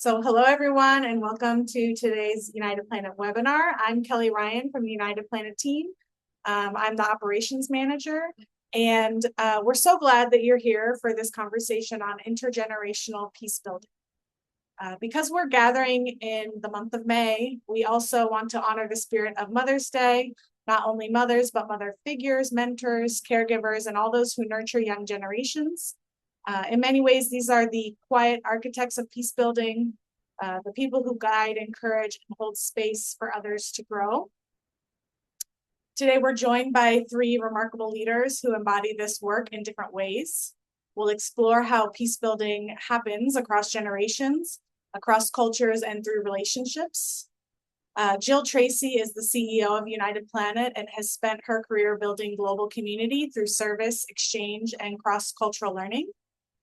So hello everyone and welcome to today's United Planet webinar. I'm Kelly Ryan from the United Planet team. I'm the operations manager and we're so glad that you're here for this conversation on intergenerational peace building. Because we're gathering in the month of May, we also want to honor the spirit of Mother's Day, not only mothers, but mother figures, mentors, caregivers, and all those who nurture young generations. In many ways, these are the quiet architects of peace building, the people who guide, encourage, and hold space for others to grow. Today, we're joined by three remarkable leaders who embody this work in different ways. We'll explore how peace building happens across generations, across cultures, and through relationships. Jill Tracy is the CEO of United Planet and has spent her career building global community through service, exchange, and cross-cultural learning.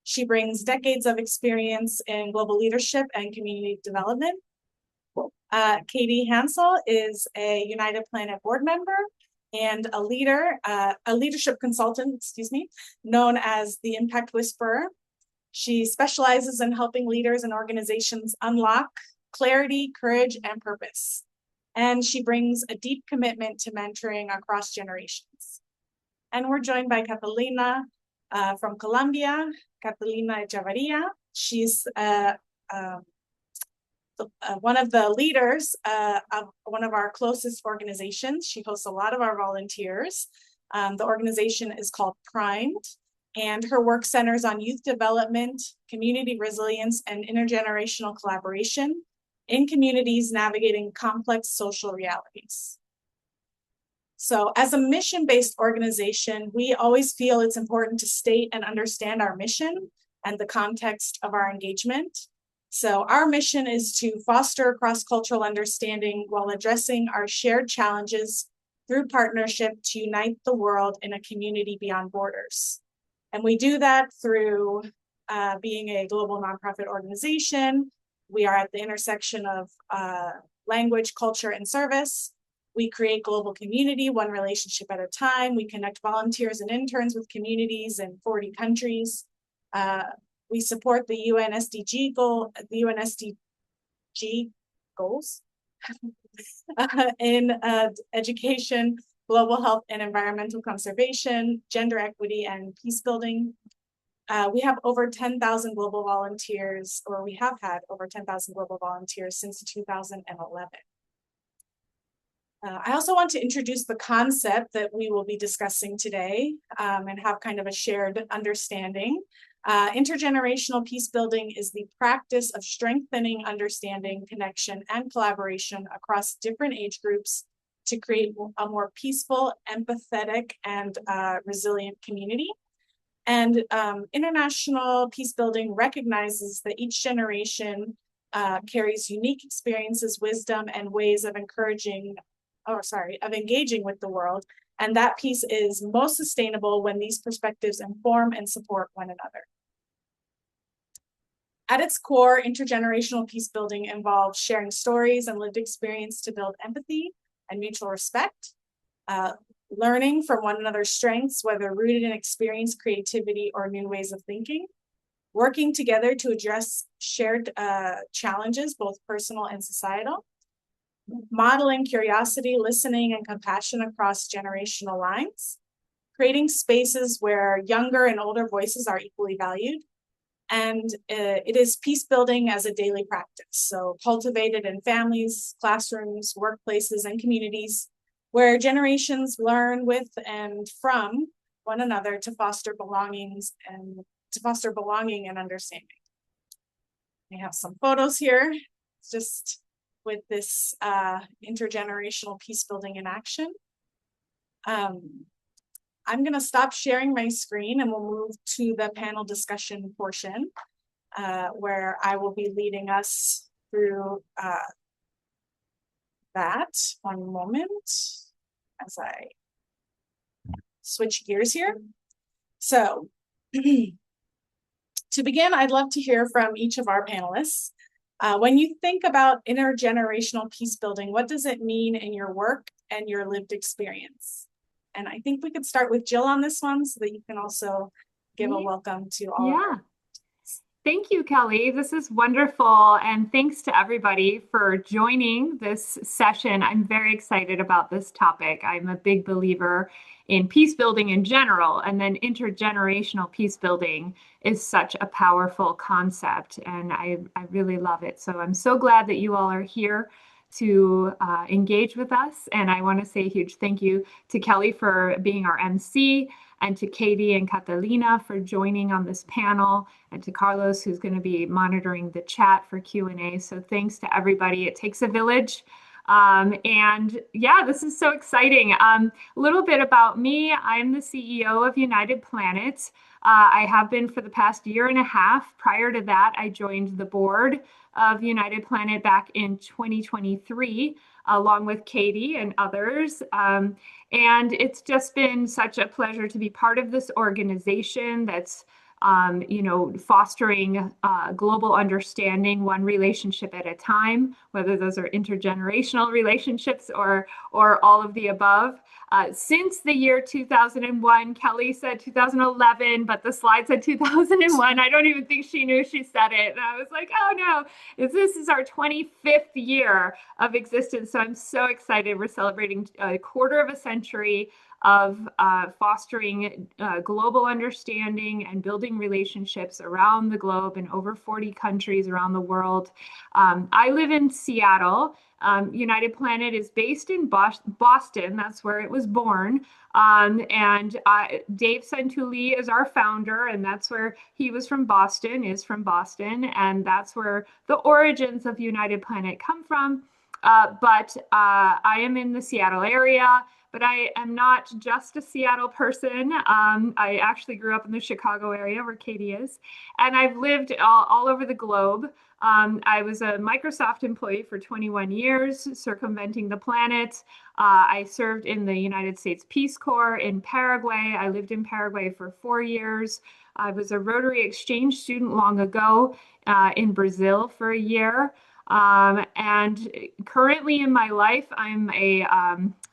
She brings decades of experience in global leadership and community development. Katy Hansell is a United Planet board member and a leadership consultant, known as the Impact Whisperer. She specializes in helping leaders and organizations unlock clarity, courage, and purpose. And she brings a deep commitment to mentoring across generations. And we're joined by Catalina from Colombia, Catalina Echavarria. She's one of the leaders of one of our closest organizations. She hosts a lot of our volunteers. The organization is called Primed, and her work centers on youth development, community resilience, and intergenerational collaboration in communities navigating complex social realities. So as a mission-based organization, we always feel it's important to state and understand our mission and the context of our engagement. So our mission is to foster cross-cultural understanding while addressing our shared challenges through partnership to unite the world in a community beyond borders. And we do that through being a global nonprofit organization. We are at the intersection of language, culture, and service. We create global community, one relationship at a time. We connect volunteers and interns with communities in 40 countries. We support the UN SDG goals in education, global health and environmental conservation, gender equity, and peace building. We have over 10,000 global volunteers, or we have had over 10,000 global volunteers since 2011. I also want to introduce the concept that we will be discussing today and have kind of a shared understanding. Intergenerational peace building is the practice of strengthening understanding, connection, and collaboration across different age groups to create a more peaceful, empathetic, and resilient community. And international peace building recognizes that each generation carries unique experiences, wisdom, and ways of engaging with the world. And that peace is most sustainable when these perspectives inform and support one another. At its core, intergenerational peace building involves sharing stories and lived experience to build empathy and mutual respect, learning from one another's strengths, whether rooted in experience, creativity, or new ways of thinking, working together to address shared challenges, both personal and societal, modeling curiosity, listening, and compassion across generational lines, creating spaces where younger and older voices are equally valued. And it is peace building as a daily practice. So cultivated in families, classrooms, workplaces, and communities where generations learn with and from one another to foster belonging and understanding. We have some photos here, just with this intergenerational peace building in action. I'm going to stop sharing my screen and we'll move to the panel discussion portion where I will be leading us through that. One moment as I switch gears here. So to begin, I'd love to hear from each of our panelists. When you think about intergenerational peace building, what does it mean in your work and your lived experience? And I think we could start with Jill on this one so that you can also give a welcome to all. Yeah. Thank you, Kelly. This is wonderful. And thanks to everybody for joining this session. I'm very excited about this topic. I'm a big believer in peace building in general, and then intergenerational peace building is such a powerful concept, and I really love it. So I'm so glad that you all are here to engage with us. And I want to say a huge thank you to Kelly for being our MC, and to Katy and Catalina for joining on this panel, and to Carlos, who's going to be monitoring the chat for Q&A. So thanks to everybody. It takes a village. And yeah, this is so exciting. A little bit about me. I'm the CEO of United Planet. I have been for the past year and a half. Prior to that, I joined the board of United Planet back in 2023, along with Katy and others. And it's just been such a pleasure to be part of this organization that's fostering global understanding, one relationship at a time, whether those are intergenerational relationships or all of the above. Since the year 2001, Kelly said 2011, but the slide said 2001. I don't even think she knew she said it. And I was like, oh no, this is our 25th year of existence. So I'm so excited. We're celebrating a quarter of a century of fostering global understanding and building relationships around the globe in over 40 countries around the world. I live in Seattle. United Planet is based in Boston. That's where it was born. And Dave Santulli is our founder, and that's where he was from Boston, is from Boston. And that's where the origins of United Planet come from. But I am in the Seattle area. But I am not just a Seattle person. I actually grew up in the Chicago area where Katy is, and I've lived all over the globe. I was a Microsoft employee for 21 years, circumventing the planet. I served in the United States Peace Corps in Paraguay. I lived in Paraguay for 4 years. I was a Rotary Exchange student long ago in Brazil for a year. And currently in my life, I'm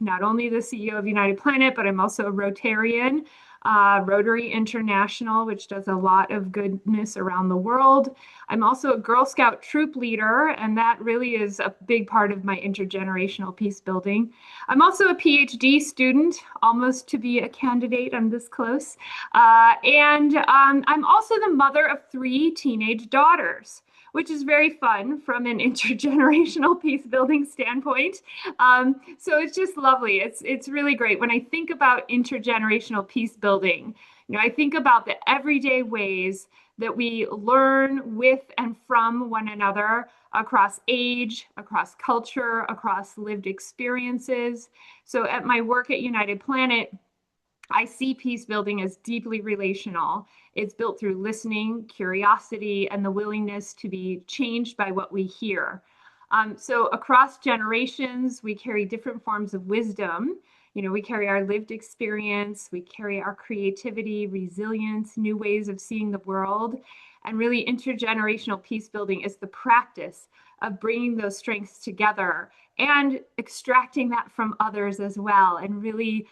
not only the CEO of United Planet, but I'm also a Rotarian, Rotary International, which does a lot of goodness around the world. I'm also a Girl Scout troop leader, and that really is a big part of my intergenerational peace building. I'm also a PhD student, almost to be a candidate. I'm this close. And I'm also the mother of 3 teenage daughters, which is very fun from an intergenerational peace building standpoint. So it's just lovely. It's really great. When I think about intergenerational peace building, I think about the everyday ways that we learn with and from one another across age, across culture, across lived experiences. So at my work at United Planet, I see peace building as deeply relational. It's built through listening, curiosity, and the willingness to be changed by what we hear. So across generations, we carry different forms of wisdom. We carry our lived experience, we carry our creativity, resilience, new ways of seeing the world. And really, intergenerational peace building is the practice of bringing those strengths together and extracting that from others as well, and really,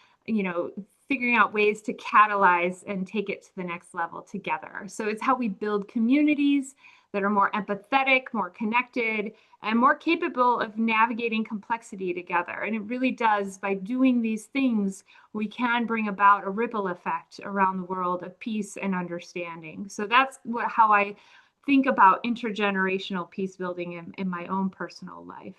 figuring out ways to catalyze and take it to the next level together. So it's how we build communities that are more empathetic, more connected, and more capable of navigating complexity together. And it really does, by doing these things, we can bring about a ripple effect around the world of peace and understanding. So that's how I think about intergenerational peace building in my own personal life.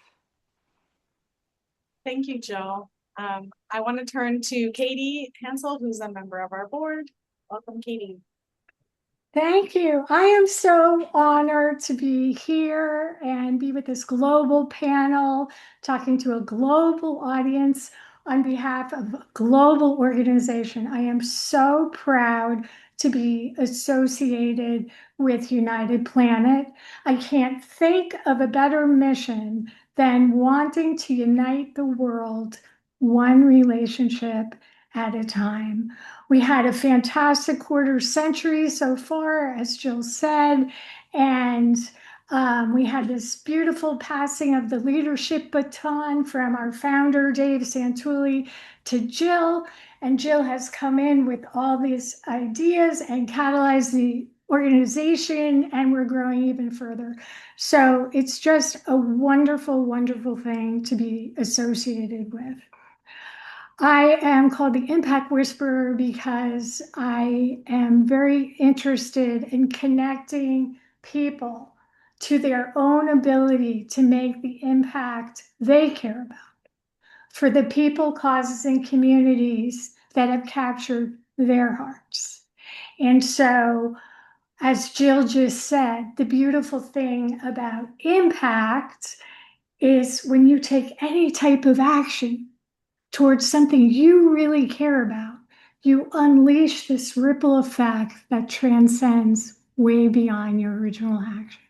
Thank you, Jill. I want to turn to Katy Hansell, who's a member of our board. Welcome, Katy. Thank you. I am so honored to be here and be with this global panel, talking to a global audience on behalf of a global organization. I am so proud to be associated with United Planet. I can't think of a better mission than wanting to unite the world one relationship at a time. We had a fantastic quarter century so far, as Jill said, and we had this beautiful passing of the leadership baton from our founder, Dave Santulli, to Jill. And Jill has come in with all these ideas and catalyzed the organization, and we're growing even further. So it's just a wonderful, wonderful thing to be associated with. I am called the Impact Whisperer because I am very interested in connecting people to their own ability to make the impact they care about for the people, causes, and communities that have captured their hearts. And so, as Jill just said, the beautiful thing about impact is when you take any type of action towards something you really care about, you unleash this ripple effect that transcends way beyond your original action.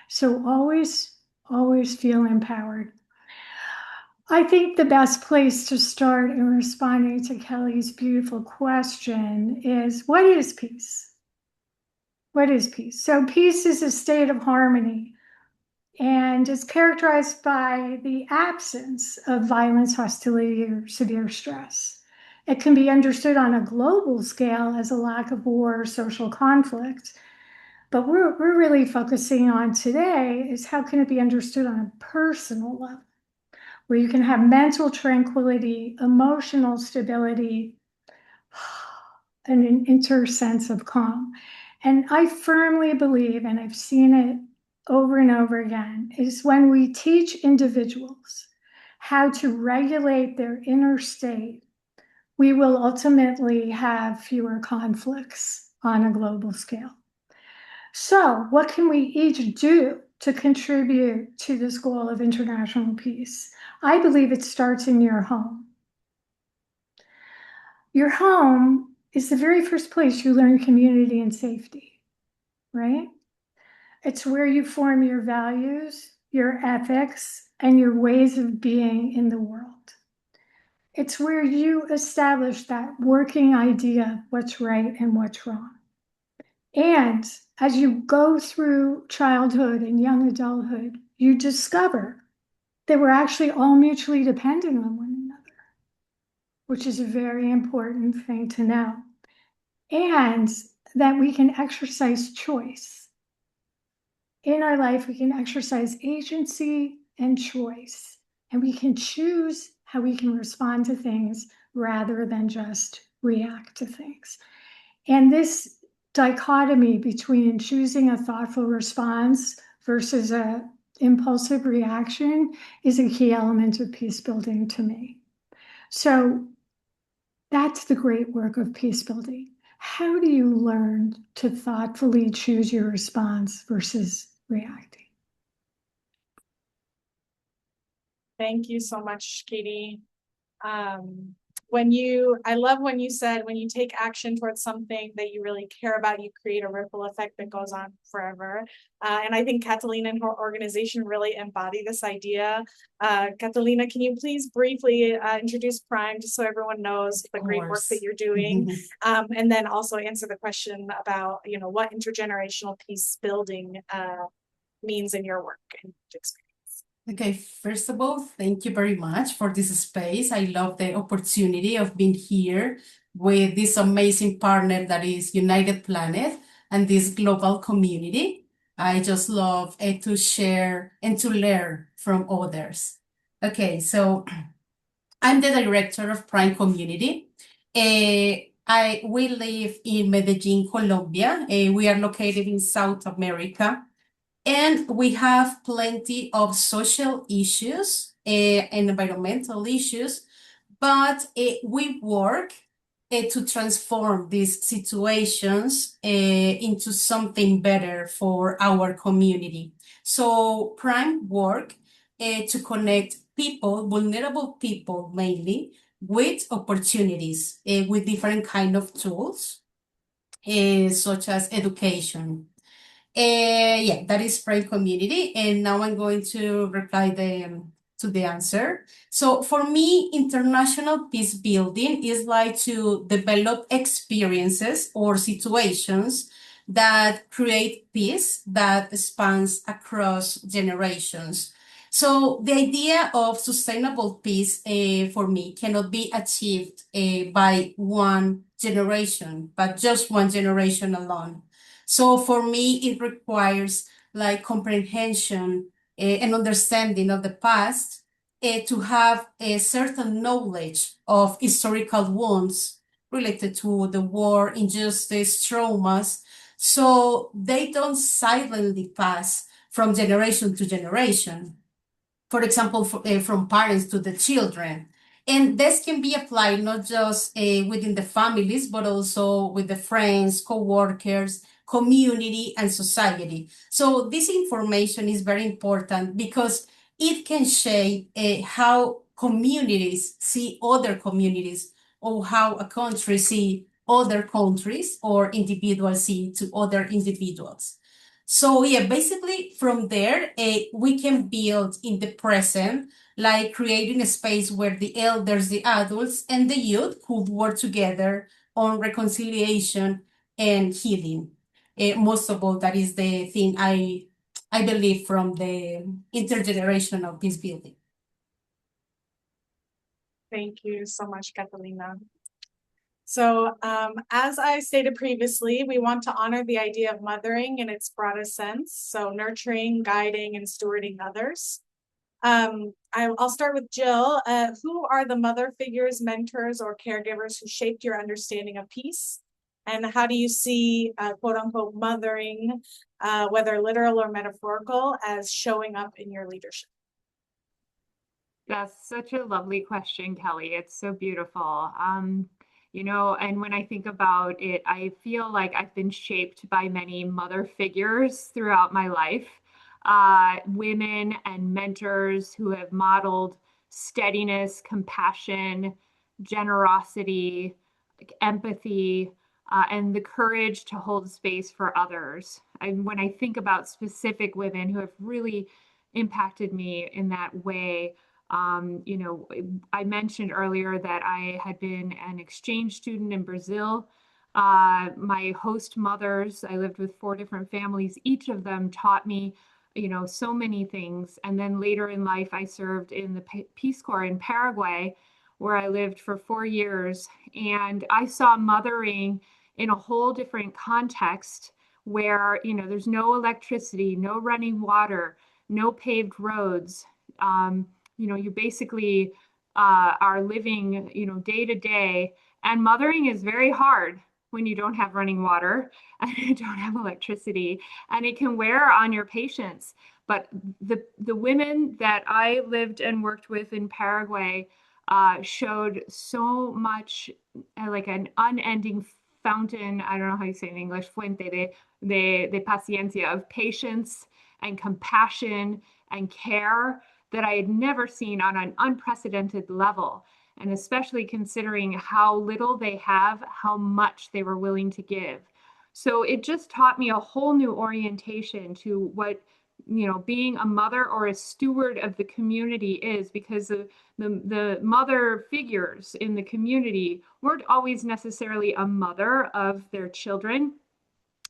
So always, always feel empowered. I think the best place to start in responding to Kelly's beautiful question is, what is peace? What is peace? So peace is a state of harmony and is characterized by the absence of violence, hostility, or severe stress. It can be understood on a global scale as a lack of war or social conflict. But we're really focusing on today is how can it be understood on a personal level, where you can have mental tranquility, emotional stability, and an inner sense of calm. And I firmly believe, and I've seen it over and over again, is when we teach individuals how to regulate their inner state, we will ultimately have fewer conflicts on a global scale. So, what can we each do to contribute to this goal of international peace? I believe it starts in your home. Your home is the very first place you learn community and safety, right? It's where you form your values, your ethics, and your ways of being in the world. It's where you establish that working idea of what's right and what's wrong. And as you go through childhood and young adulthood, you discover that we're actually all mutually dependent on one another, which is a very important thing to know. And that we can exercise choice. In our life, we can exercise agency and choice, and we can choose how we can respond to things rather than just react to things. And this dichotomy between choosing a thoughtful response versus an impulsive reaction is a key element of peace building to me. So that's the great work of peace building. How do you learn to thoughtfully choose your response versus reacting? Thank you so much, Katy. I love when you said, when you take action towards something that you really care about, you create a ripple effect that goes on forever. And I think Catalina and her organization really embody this idea. Catalina, can you please briefly introduce Prime, just so everyone knows the great work that you're doing, and then also answer the question about, what intergenerational peace building means in your work and experience. Okay, first of all, thank you very much for this space. I love the opportunity of being here with this amazing partner that is United Planet and this global community. I just love to share and to learn from others. Okay, so I'm the director of Prime Community. We live in Medellin, Colombia. We are located in South America. And we have plenty of social issues and environmental issues, but we work to transform these situations into something better for our community. So Prime work to connect people, vulnerable people mainly, with opportunities, with different kind of tools, such as education. Yeah, that is Prime Community. And now I'm going to reply to the answer. So for me, international peace building is like to develop experiences or situations that create peace that spans across generations. So the idea of sustainable peace for me cannot be achieved by one generation, but just one generation alone. So for me, it requires like comprehension and understanding of the past to have a certain knowledge of historical wounds related to the war, injustice, traumas, so they don't silently pass from generation to generation. For example, from parents to the children. And this can be applied not just within the families, but also with the friends, co-workers, community, and society. So this information is very important because it can shape how communities see other communities, or how a country see other countries, or individuals see to other individuals. So yeah, basically from there, we can build in the present, like creating a space where the elders, the adults, and the youth could work together on reconciliation and healing. Most of all, that is the thing I believe from the intergenerational peace building. Thank you so much, Catalina. So as I stated previously, we want to honor the idea of mothering in its broadest sense. So nurturing, guiding, and stewarding others. I'll start with Jill. Who are the mother figures, mentors, or caregivers who shaped your understanding of peace? And how do you see quote unquote mothering, whether literal or metaphorical, as showing up in your leadership? That's such a lovely question, Kelly. It's so beautiful. And when I think about it, I feel like I've been shaped by many mother figures throughout my life, women and mentors who have modeled steadiness, compassion, generosity, like empathy, and the courage to hold space for others. And when I think about specific women who have really impacted me in that way, I mentioned earlier that I had been an exchange student in Brazil. My host mothers, I lived with 4 different families. Each of them taught me, so many things. And then later in life, I served in the Peace Corps in Paraguay, where I lived for 4 years. And I saw mothering in a whole different context where, there's no electricity, no running water, no paved roads. You basically are living, day to day. And mothering is very hard when you don't have running water and you don't have electricity, and it can wear on your patients. But the women that I lived and worked with in Paraguay showed so much, like an unending fountain. I don't know how you say it in English, fuente de paciencia, of patience and compassion and care that I had never seen on an unprecedented level. And especially considering how little they have, how much they were willing to give. So it just taught me a whole new orientation to what, being a mother or a steward of the community is, because the mother figures in the community weren't always necessarily a mother of their children.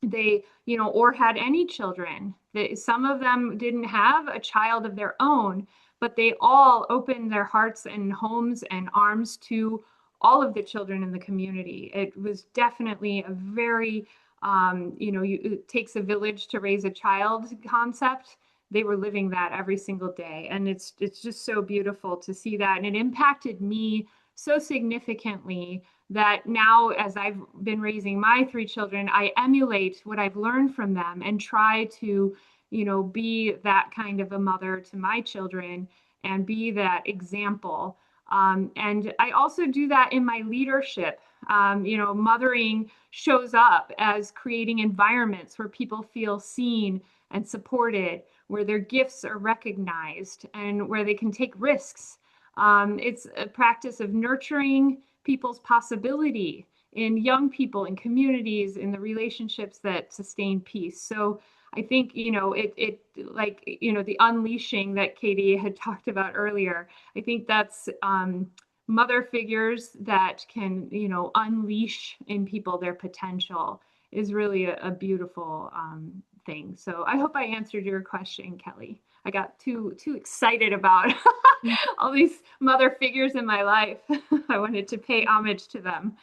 They, or had any children. Some of them didn't have a child of their own, but they all opened their hearts and homes and arms to all of the children in the community. It was definitely a very, it takes a village to raise a child concept. They were living that every single day. And it's just so beautiful to see that. And it impacted me so significantly that now, as I've been raising my 3 children, I emulate what I've learned from them and try to, be that kind of a mother to my children and be that example. And I also do that in my leadership. Mothering shows up as creating environments where people feel seen and supported, where their gifts are recognized, and where they can take risks. It's a practice of nurturing people's possibility in young people, in communities, in the relationships that sustain peace. So I think, the unleashing that Katy had talked about earlier, I think that's mother figures that can, unleash in people their potential is really a beautiful thing. So I hope I answered your question, Kelly. I got too excited about all these mother figures in my life. I wanted to pay homage to them.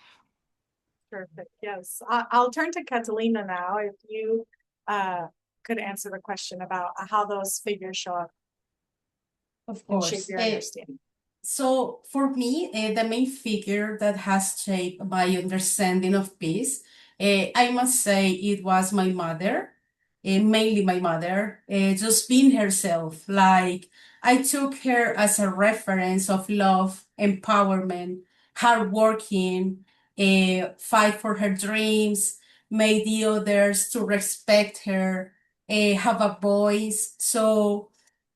Perfect. Yes. I'll turn to Catalina now. If you could answer the question about how those figures show up Of and shape course. your understanding. So for me, the main figure that has shaped my understanding of peace, I must say it was my mother, mainly my mother, just being herself. Like I took her as a reference of love, empowerment, hardworking, fight for her dreams, made the others to respect her, have a voice. So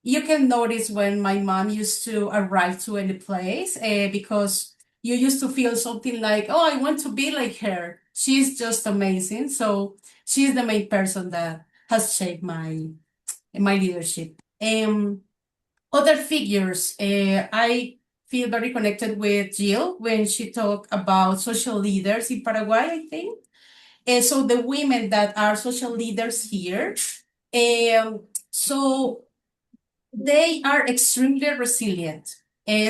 you can notice when my mom used to arrive to any place because you used to feel something like, oh, I want to be like her. She's just amazing. So she's the main person that has shaped my leadership. Other figures, I feel very connected with Jill when she talked about social leaders in Paraguay, I think. So the women that are social leaders here. So they are extremely resilient.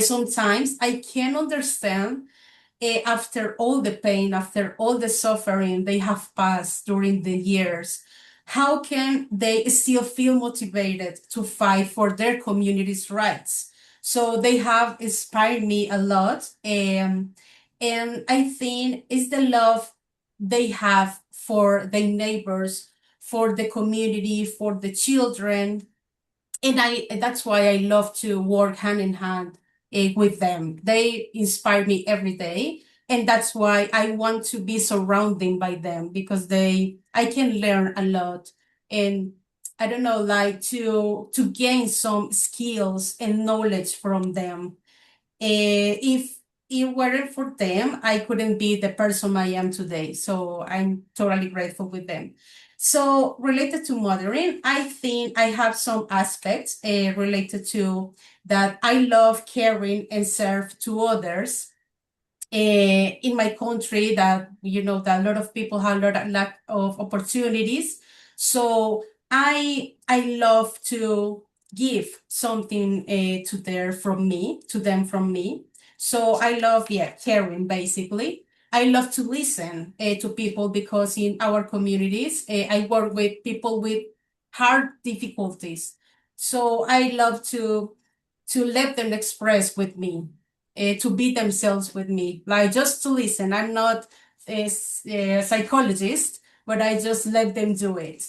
Sometimes I can understand after all the pain, after all the suffering they have passed during the years, how can they still feel motivated to fight for their community's rights? So they have inspired me a lot. And I think it's the love they have for their neighbors, for the community, for the children, and that's why I love to work hand in hand with them. They inspire me every day, and that's why I want to be surrounded by them because I can learn a lot, and I don't know, like to gain some skills and knowledge from them. If it weren't for them, I couldn't be the person I am today. So I'm totally grateful with them. So related to mothering, I think I have some aspects related to that. I love caring and serve to others. In my country, that that a lot of people have a lot of lack of opportunities. So I love to give something to them from me. So I love, yeah, caring basically. I love to listen to people because in our communities, I work with people with hard difficulties. So I love to let them express with me, to be themselves with me, like just to listen. I'm not a psychologist, but I just let them do it.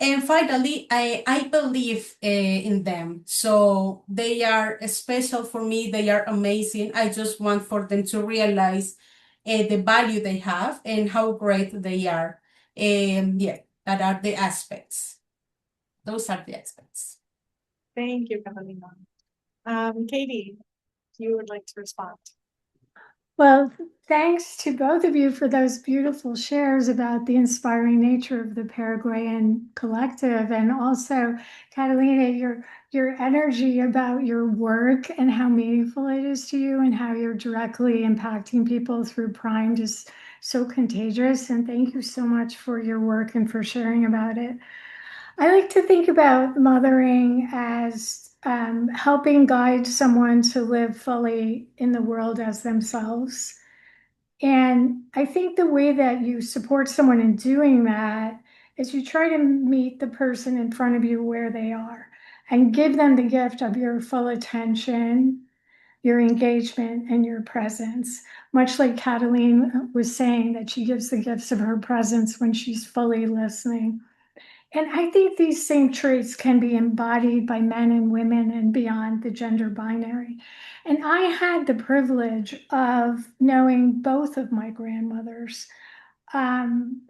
And finally, I believe in them. So they are special for me. They are amazing. I just want for them to realize the value they have and how great they are. And yeah, that are the aspects. Those are the aspects. Thank you, Catalina. Katie, if you would like to respond. Well, thanks to both of you for those beautiful shares about the inspiring nature of the Paraguayan collective, and also, Catalina, your energy about your work and how meaningful it is to you and how you're directly impacting people through Prime, just so contagious. And thank you so much for your work and for sharing about it. I like to think about mothering as helping guide someone to live fully in the world as themselves. And I think the way that you support someone in doing that is you try to meet the person in front of you where they are and give them the gift of your full attention, your engagement, and your presence. Much like Catalina was saying, that she gives the gifts of her presence when she's fully listening. And I think these same traits can be embodied by men and women and beyond the gender binary. And I had the privilege of knowing both of my grandmothers. And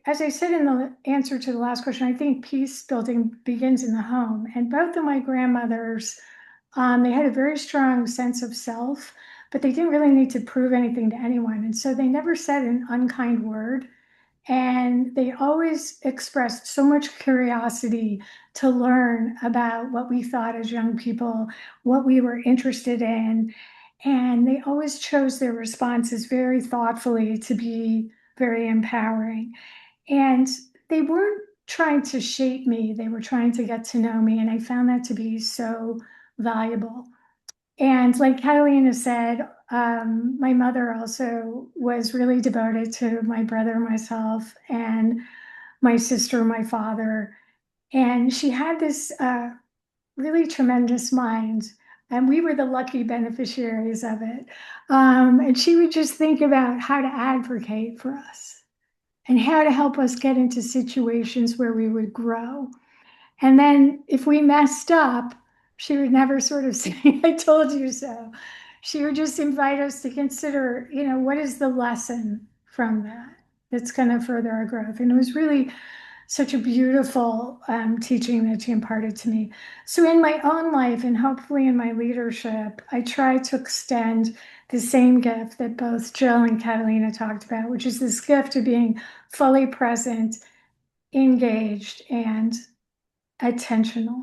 as I said in the answer to the last question, I think peace building begins in the home. And both of my grandmothers, they had a very strong sense of self, but they didn't really need to prove anything to anyone. And so they never said an unkind word. And they always expressed so much curiosity to learn about what we thought as young people, what we were interested in. And they always chose their responses very thoughtfully to be very empowering. And they weren't trying to shape me, they were trying to get to know me. And I found that to be so valuable. And like Catalina said, my mother also was really devoted to my brother, myself, and my sister, my father. And she had this really tremendous mind. And we were the lucky beneficiaries of it. And she would just think about how to advocate for us and how to help us get into situations where we would grow. And then if we messed up, she would never sort of say, I told you so. She would just invite us to consider, what is the lesson from that that's going to further our growth. And it was really such a beautiful teaching that she imparted to me. So in my own life and hopefully in my leadership, I try to extend the same gift that both Jill and Catalina talked about, which is this gift of being fully present, engaged, and attentional.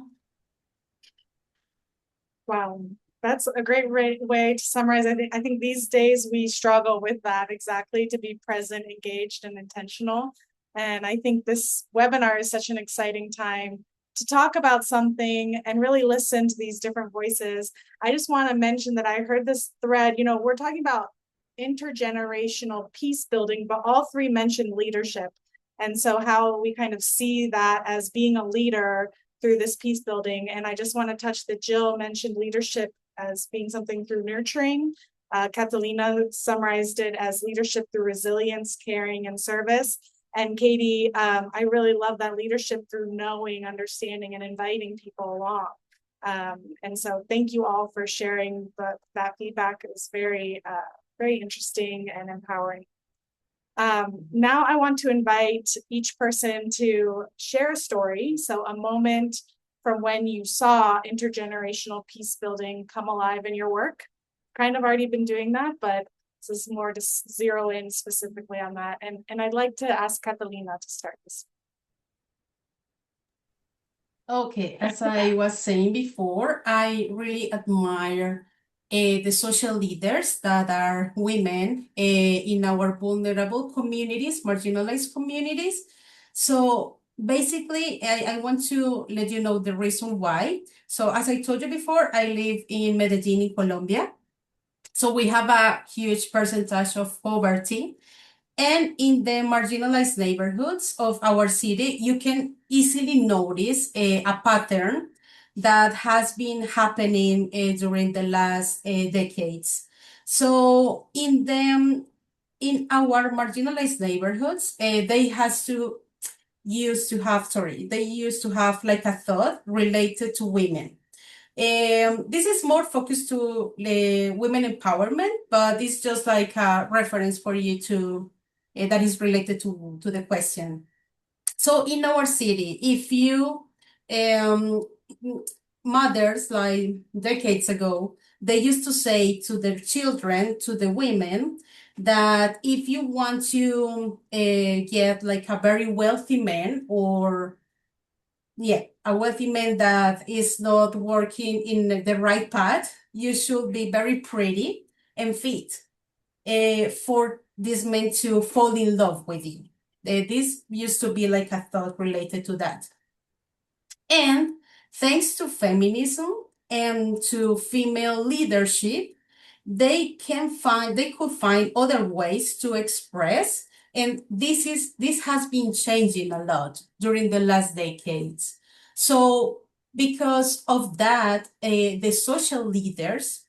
Wow, that's a great way to summarize. I think these days we struggle with that exactly, to be present, engaged, and intentional. And I think this webinar is such an exciting time to talk about something and really listen to these different voices. I just want to mention that I heard this thread, we're talking about intergenerational peace building, but all three mentioned leadership. And so how we kind of see that as being a leader through this peace building. And I just want to touch that Jill mentioned leadership as being something through nurturing. Catalina summarized it as leadership through resilience, caring, and service. And Katy, I really love that leadership through knowing, understanding, and inviting people along. And so thank you all for sharing that feedback. It was very, very interesting and empowering. Now I want to invite each person to share a story. So a moment from when you saw intergenerational peace building come alive in your work. Kind of already been doing that, but this is more to zero in specifically on that. And I'd like to ask Catalina to start this. Okay, as I was saying before, I really admire the social leaders that are women in our vulnerable communities, marginalized communities. So basically, I want to let you know the reason why. So as I told you before, I live in Medellin, in Colombia. So we have a huge percentage of poverty. And in the marginalized neighborhoods of our city, you can easily notice a pattern that has been happening during the last decades. So in our marginalized neighborhoods, they used to have like a thought related to women. This is more focused to women empowerment, but it's just like a reference for you to that is related to the question. So in our city, if you um, mothers like decades ago, they used to say to their children, to the women, that if you want to get like a very wealthy man or a wealthy man that is not working in the right path, you should be very pretty and fit for this man to fall in love with you. This used to be like a thought related to that. And thanks to feminism and to female leadership, they could find other ways to express. And this has been changing a lot during the last decades. So because of that, the social leaders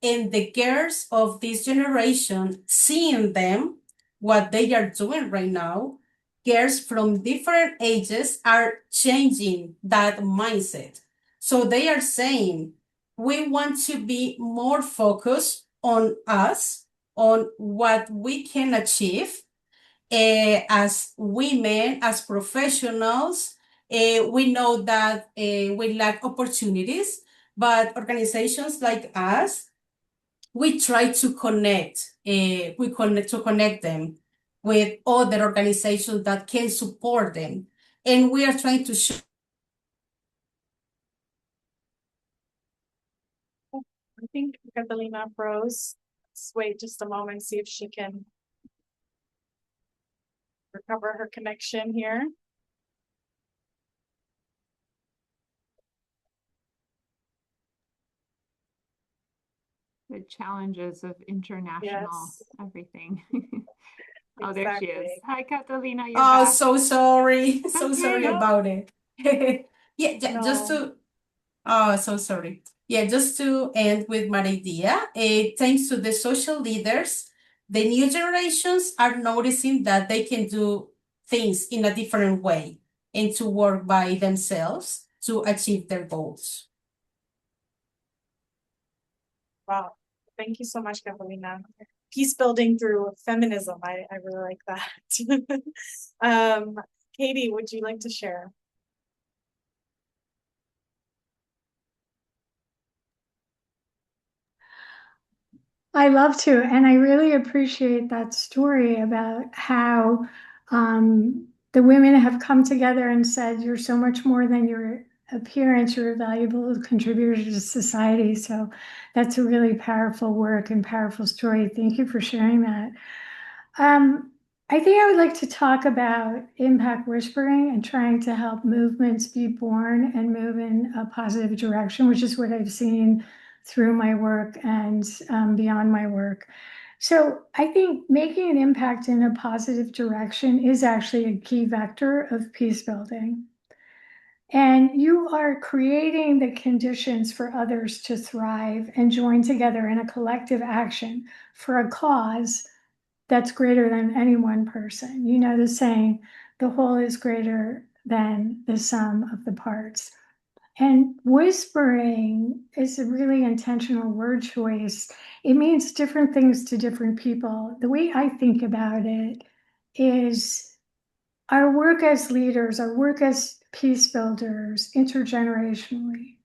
and the girls of this generation, seeing them, what they are doing right now, girls from different ages are changing that mindset. So they are saying, we want to be more focused on us, on what we can achieve as women, as professionals. We know that we lack opportunities, but organizations like us, we try to connect them with other organizations that can support them. And we are trying to show. I think Catalina froze. Let's wait just a moment, see if she can recover her connection here. The challenges of international Yes, everything. Oh, there she is. exactly. Hi, Catalina, you're Oh, back. so sorry. So sorry Okay. No, about it. Yeah, just no. to, oh, so sorry. Yeah, just to end with my idea, thanks to the social leaders, the new generations are noticing that they can do things in a different way and to work by themselves to achieve their goals. Wow. Thank you so much, Catalina. Peace building through feminism. I really like that. Katy, would you like to share? I love to, and I really appreciate that story about how the women have come together and said, "You're so much more than your appearance. You're a valuable contributor to society." So that's a really powerful work and powerful story. Thank you for sharing that. I think I would like to talk about impact whispering and trying to help movements be born and move in a positive direction, which is what I've seen through my work and beyond my work. So I think making an impact in a positive direction is actually a key vector of peace building. And you are creating the conditions for others to thrive and join together in a collective action for a cause that's greater than any one person. You know the saying, the whole is greater than the sum of the parts. And whispering is a really intentional word choice. It means different things to different people. The way I think about it is our work as leaders, our work as peace builders, intergenerationally,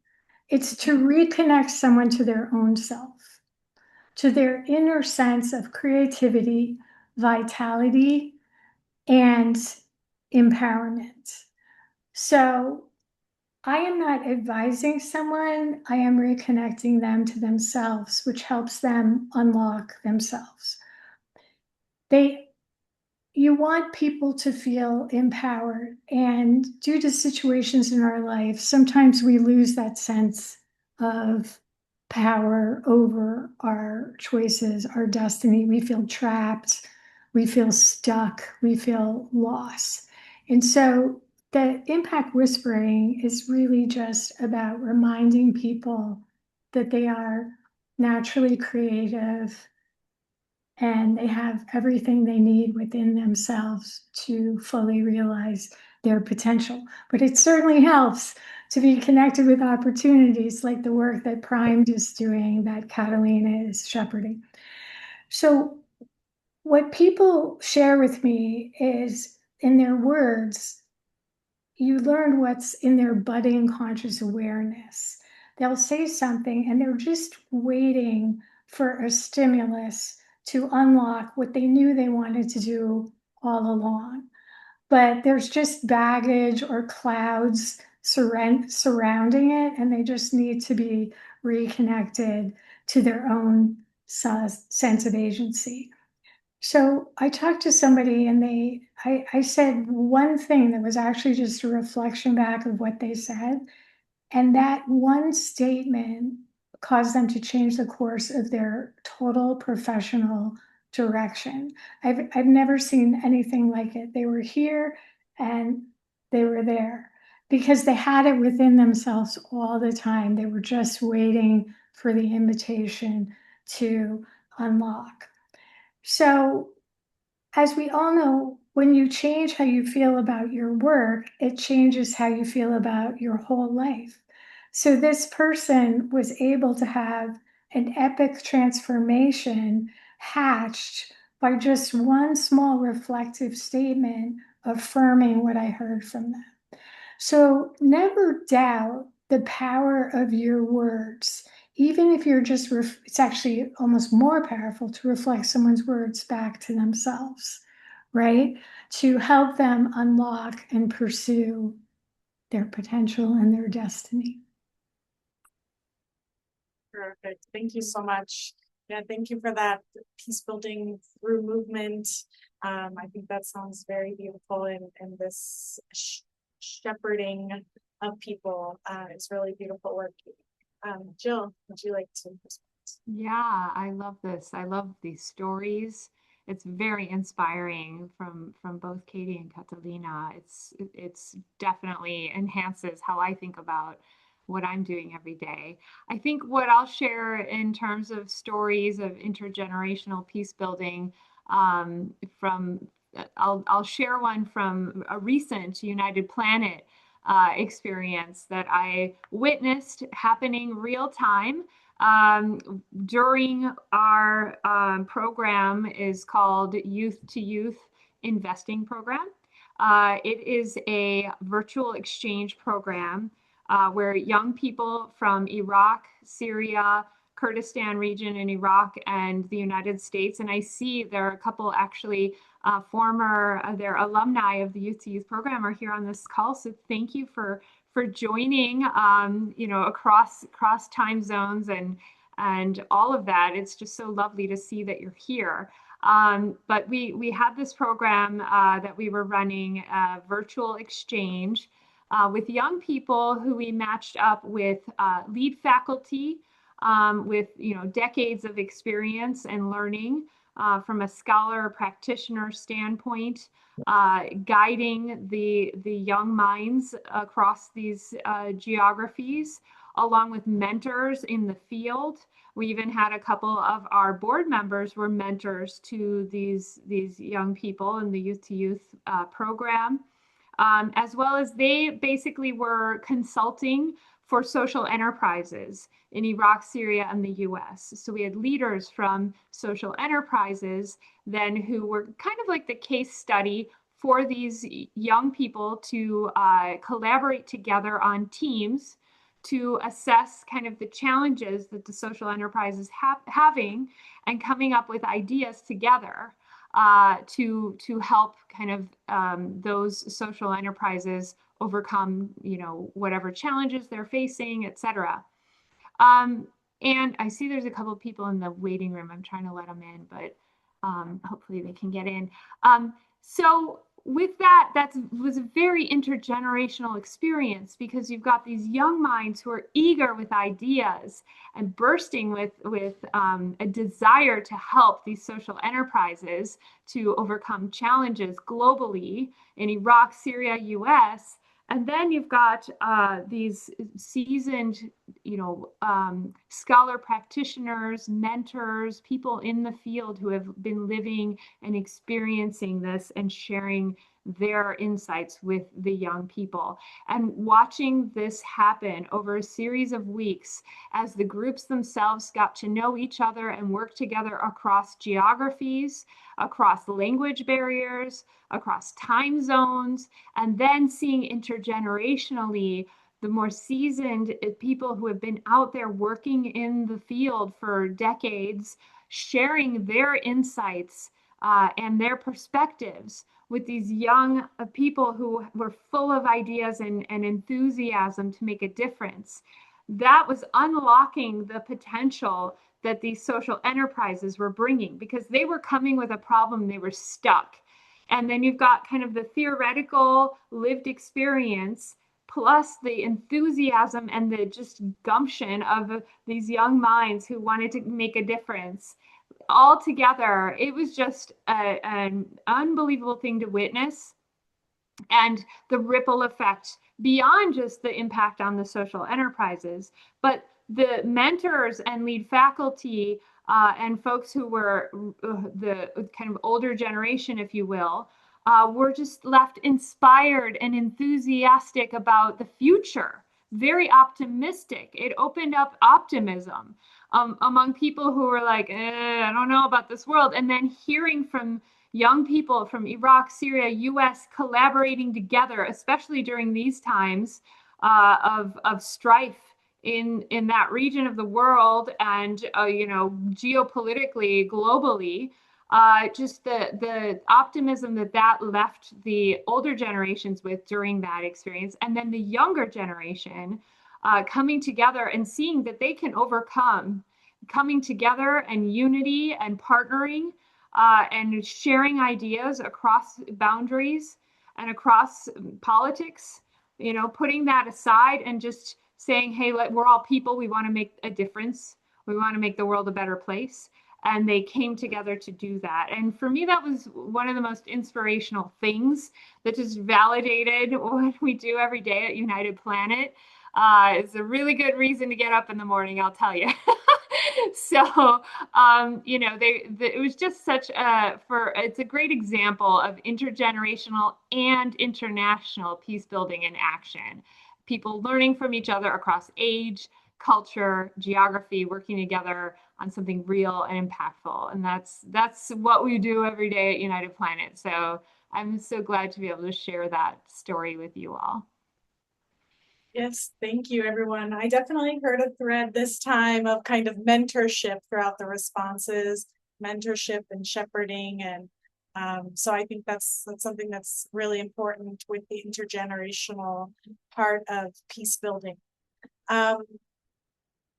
it's to reconnect someone to their own self, to their inner sense of creativity, vitality, and empowerment. So I am not advising someone, I am reconnecting them to themselves, which helps them unlock themselves. You want people to feel empowered, and due to situations in our life, sometimes we lose that sense of power over our choices, our destiny. We feel trapped, we feel stuck, we feel lost. And so the impact whispering is really just about reminding people that they are naturally creative and they have everything they need within themselves to fully realize their potential. But it certainly helps to be connected with opportunities like the work that Primed is doing, that Catalina is shepherding. So what people share with me is, in their words, you learn what's in their budding conscious awareness. They'll say something and they're just waiting for a stimulus to unlock what they knew they wanted to do all along. But there's just baggage or clouds surrounding it, and they just need to be reconnected to their own sense of agency. So I talked to somebody and I said one thing that was actually just a reflection back of what they said. And that one statement caused them to change the course of their total professional direction. I've never seen anything like it. They were here and they were there because they had it within themselves all the time. They were just waiting for the invitation to unlock. So as we all know, when you change how you feel about your work, it changes how you feel about your whole life. So this person was able to have an epic transformation hatched by just one small reflective statement affirming what I heard from them. So never doubt the power of your words. Even if you're just, it's actually almost more powerful to reflect someone's words back to themselves, right? To help them unlock and pursue their potential and their destiny. Perfect. Thank you so much. Yeah, thank you for that peace building through movement. I think that sounds very beautiful, and this shepherding of people is really beautiful work. Jill, would you like to respond? Yeah, I love this. I love these stories. It's very inspiring from both Katy and Catalina. It's definitely enhances how I think about what I'm doing every day. I think what I'll share in terms of stories of intergenerational peace building, from I'll share one from a recent United Planet experience that I witnessed happening real time during our program is called Youth to Youth Investing Program. It is a virtual exchange program where young people from Iraq, Syria, Kurdistan region in Iraq, and the United States, and I see there are a couple actually they're alumni of the Youth to Youth program are here on this call. So thank you for joining, across time zones and all of that. It's just so lovely to see that you're here. But we had this program that we were running, virtual exchange with young people who we matched up with lead faculty with decades of experience and learning from a scholar practitioner standpoint, guiding the young minds across these geographies, along with mentors in the field. We even had a couple of our board members were mentors to these young people in the Youth to Youth program, as well as they basically were consulting for social enterprises in Iraq, Syria, and the US. So we had leaders from social enterprises then who were kind of like the case study for these young people to collaborate together on teams to assess kind of the challenges that the social enterprise is having and coming up with ideas together to help kind of those social enterprises overcome, whatever challenges they're facing, et cetera. And I see there's a couple of people in the waiting room. I'm trying to let them in, but hopefully they can get in. So with that was a very intergenerational experience because you've got these young minds who are eager with ideas and bursting with a desire to help these social enterprises to overcome challenges globally in Iraq, Syria, US. And then you've got these seasoned, scholar practitioners, mentors, people in the field who have been living and experiencing this and sharing their insights with the young people. And watching this happen over a series of weeks as the groups themselves got to know each other and work together across geographies, across language barriers, across time zones, and then seeing intergenerationally the more seasoned people who have been out there working in the field for decades, sharing their insights and their perspectives with these young people who were full of ideas and enthusiasm to make a difference. That was unlocking the potential that these social enterprises were bringing because they were coming with a problem, they were stuck. And then you've got kind of the theoretical lived experience plus the enthusiasm and the just gumption of these young minds who wanted to make a difference. All together, it was just an unbelievable thing to witness. And the ripple effect beyond just the impact on the social enterprises, but the mentors and lead faculty and folks who were the kind of older generation, if you will, were just left inspired and enthusiastic about the future, very optimistic. It opened up optimism among people who were like, I don't know about this world. And then hearing from young people from Iraq, Syria, US collaborating together, especially during these times of strife in that region of the world and, geopolitically, globally, just the optimism that left the older generations with during that experience. And then the younger generation coming together and seeing that they can overcome, coming together and unity and partnering and sharing ideas across boundaries and across politics, putting that aside and just saying, hey, we're all people. We want to make a difference. We want to make the world a better place. And they came together to do that. And for me, that was one of the most inspirational things that just validated what we do every day at United Planet. It's a really good reason to get up in the morning, I'll tell you. So, it was just it's a great example of intergenerational and international peace building in action. People learning from each other across age, culture, geography, working together on something real and impactful. And that's what we do every day at United Planet. So I'm so glad to be able to share that story with you all. Yes, thank you, everyone. I definitely heard a thread this time of kind of mentorship throughout the responses, mentorship and shepherding. And so I think that's something that's really important with the intergenerational part of peace building.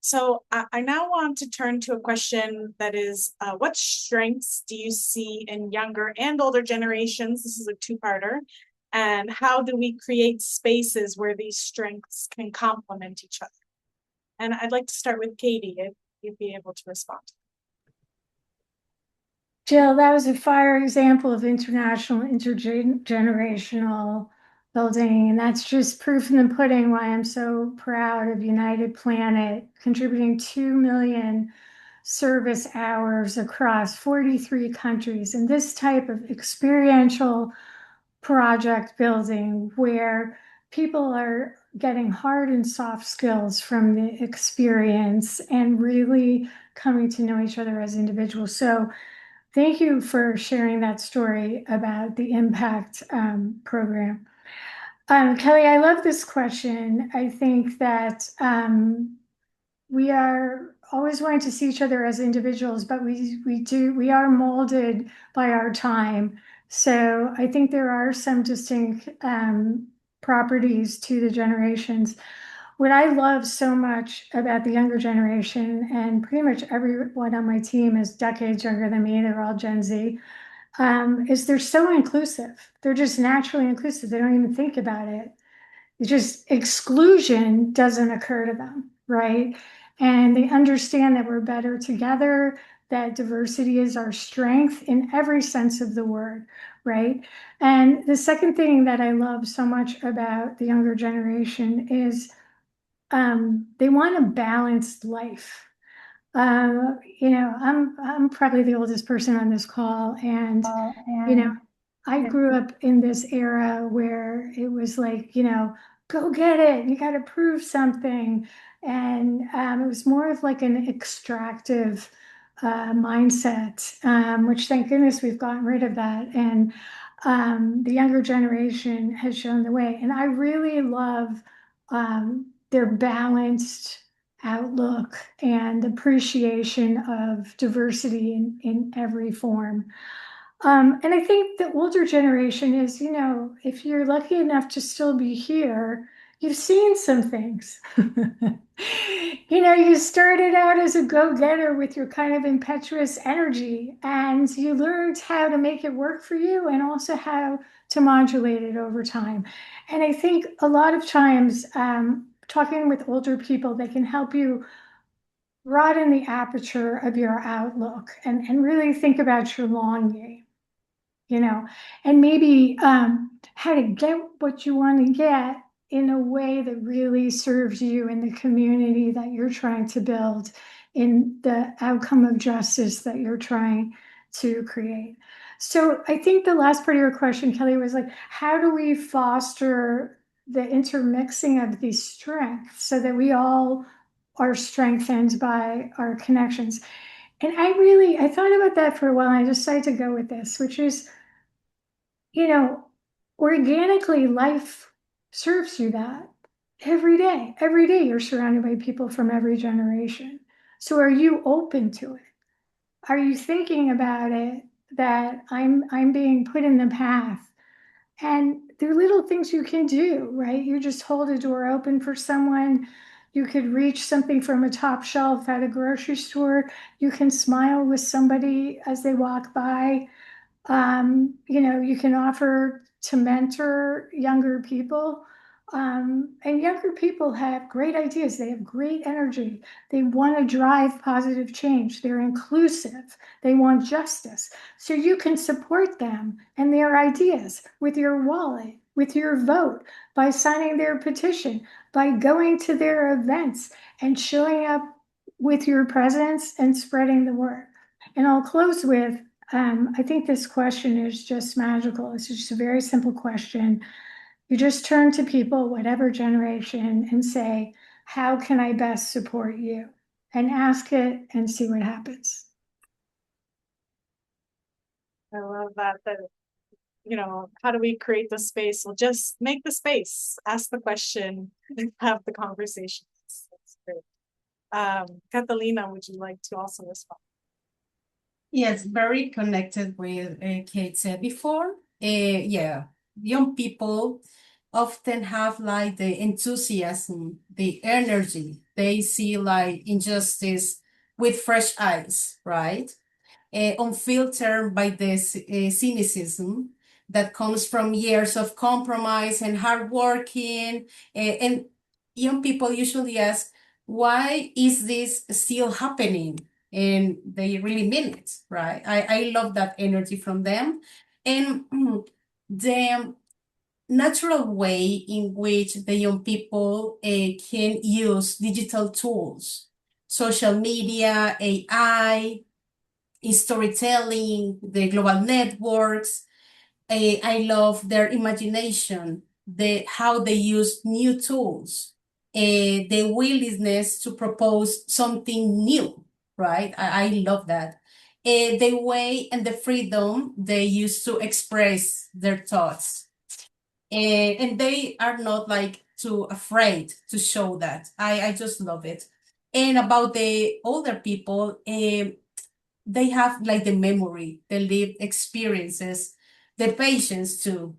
So I now want to turn to a question that is, what strengths do you see in younger and older generations? This is a two-parter. And how do we create spaces where these strengths can complement each other? And I'd like to start with Katy, if you'd be able to respond. Jill, that was a fire example of international, intergenerational building. And that's just proof in the pudding why I'm so proud of United Planet contributing 2 million service hours across 43 countries. And this type of experiential project building where people are getting hard and soft skills from the experience and really coming to know each other as individuals. So thank you for sharing that story about the Impact program. Kelly, I love this question. I think that we are always wanting to see each other as individuals, but we are molded by our time. So I think there are some distinct properties to the generations. What I love so much about the younger generation, and pretty much everyone on my team is decades younger than me, they're all Gen Z, is they're so inclusive. They're just naturally inclusive. They don't even think about it. It's just exclusion doesn't occur to them, right? And they understand that we're better together, that diversity is our strength in every sense of the word, right? And the second thing that I love so much about the younger generation is they want a balanced life. I'm probably the oldest person on this call, and I grew up in this era where it was like, go get it, you got to prove something, and it was more of like an extractive mindset, which thank goodness we've gotten rid of that, and the younger generation has shown the way, and I really love their balanced outlook and appreciation of diversity in every form. And I think the older generation is, if you're lucky enough to still be here, you've seen some things. You started out as a go-getter with your kind of impetuous energy, and you learned how to make it work for you and also how to modulate it over time. And I think a lot of times, talking with older people, they can help you broaden the aperture of your outlook and really think about your long game. And maybe how to get what you want to get in a way that really serves you in the community that you're trying to build, in the outcome of justice that you're trying to create. So I think the last part of your question, Kelly, was like, how do we foster the intermixing of these strengths so that we all are strengthened by our connections? And I thought about that for a while, and I decided to go with this, which is, organically, life serves you that every day. Every day you're surrounded by people from every generation. So are you open to it? Are you thinking about it, that I'm being put in the path? And there are little things you can do, right? You just hold a door open for someone. You could reach something from a top shelf at a grocery store. You can smile with somebody as they walk by. You can offer to mentor younger people. And younger people have great ideas. They have great energy. They want to drive positive change. They're inclusive. They want justice. So you can support them and their ideas with your wallet, with your vote, by signing their petition, by going to their events and showing up with your presence and spreading the word. And I'll close with, I think this question is just magical. It's just a very simple question. You just turn to people, whatever generation, and say, how can I best support you? And ask it and see what happens. I love that, how do we create the space? Well, just make the space, ask the question, and have the conversation. That's great. Catalina, would you like to also respond? Yes, very connected with Kate said before. Yeah, young people often have like the enthusiasm, the energy. They see like injustice with fresh eyes, right? Unfiltered by this cynicism that comes from years of compromise and hard working. And young people usually ask, why is this still happening? And they really mean it, right? I love that energy from them. And the natural way in which the young people can use digital tools, social media, AI, in storytelling, the global networks. I love their imagination, how they use new tools, the willingness to propose something new, right? I love that. The way and the freedom they use to express their thoughts. And they are not like too afraid to show that. I just love it. And about the older people, they have like the memory, the lived experiences, the patience too,